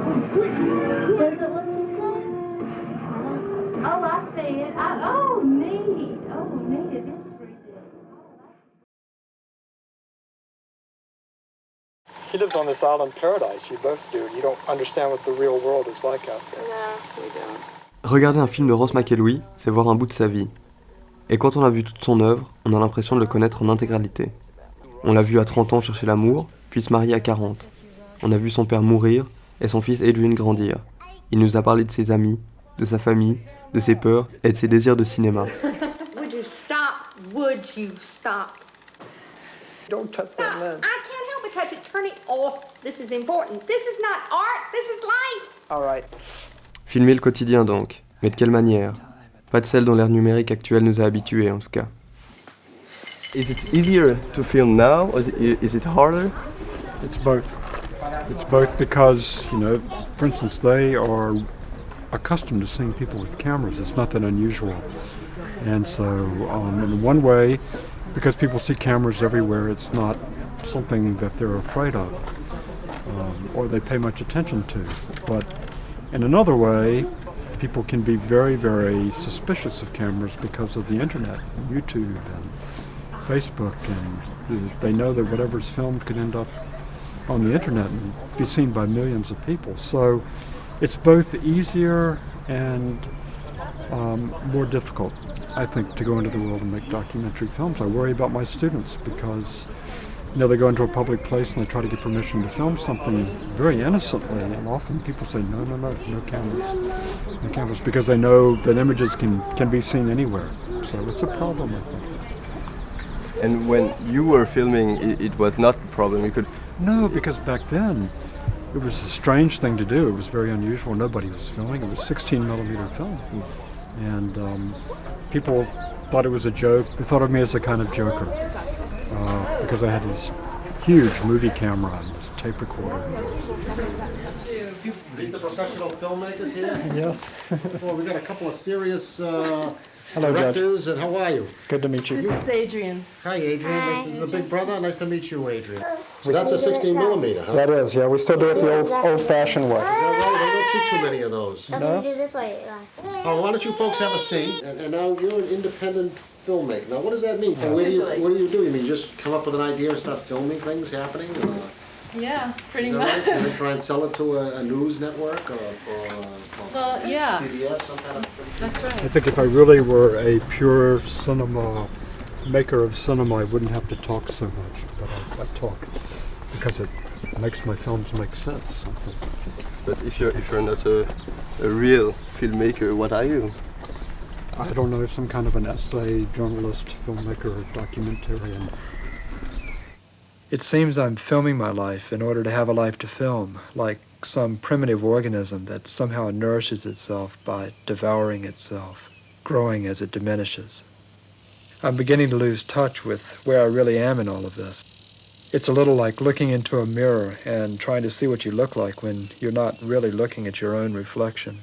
Does it what you say? Oh, I see it. Oh, neat. Oh, neat. It is pretty good. He lives on this island paradise, you both do, and you don't understand what the real world is like out there. No, we don't. Regarder un film de Ross McElwee, c'est voir un bout de sa vie. Et quand on a vu toute son œuvre, on a l'impression de le connaître en intégralité. On l'a vu à 30 ans chercher l'amour, puis se marier à 40. On a vu son père mourir et son fils Adrian grandir. Il nous a parlé de ses amis, de sa famille, de ses peurs et de ses désirs de cinéma. Would you stop? Would you stop? Don't touch that lens. I can't help but touch it. Turn it off. This is important. This is not art. This is life. All right. Filmer le quotidien donc, mais de quelle manière? Pas de celle dont l'ère numérique actuelle nous a habitués en tout cas. Is it easier to film now, or is it harder? It's both. It's both because, for instance, they are accustomed to seeing people with cameras. It's not that unusual. And so, in one way, because people see cameras everywhere, it's not something that they're afraid of or they pay much attention to. But in another way, people can be very, very suspicious of cameras because of the internet, YouTube and Facebook, and they know that whatever's filmed could end up on the internet and be seen by millions of people. So it's both easier and more difficult, I think, to go into the world and make documentary films. I worry about my students because they go into a public place and they try to get permission to film something very innocently, and often people say, no cameras, because they know that images can be seen anywhere. So it's a problem, I think. And when you were filming, it was not a problem. You could. No, because back then it was a strange thing to do. It was very unusual. Nobody was filming. It was 16 millimeter film, and people thought it was a joke. They thought of me as a kind of joker because I had this huge movie camera and this tape recorder. These the professional filmmakers here? Yes. Well, we got a couple of serious Hello, Judge. directors, and how are you? Good to meet you. This is Adrian. Hi, Adrian. This is a big brother. Nice to meet you, Adrian. So that's a 16 millimeter, huh? That is, yeah. We still do it the old-fashioned way. Yeah, well, I don't see too many of those. I'm going to do this way. Oh, why don't you folks have a seat? And now you're an independent filmmaker. Now, what does that mean? What do you do? You mean just come up with an idea and start filming things happening? Or, Yeah, pretty is that much. right? And then try and sell it to a news network or Well, yeah, PBS, some kind of... that's right. I think if I really were a pure cinema maker of cinema, I wouldn't have to talk so much, but I talk because it makes my films make sense. But if you're not a real filmmaker, what are you? I don't know, some kind of an essay, journalist, filmmaker, documentarian. It seems I'm filming my life in order to have a life to film, like some primitive organism that somehow nourishes itself by devouring itself, growing as it diminishes. I'm beginning to lose touch with where I really am in all of this. It's a little like looking into a mirror and trying to see what you look like when you're not really looking at your own reflection.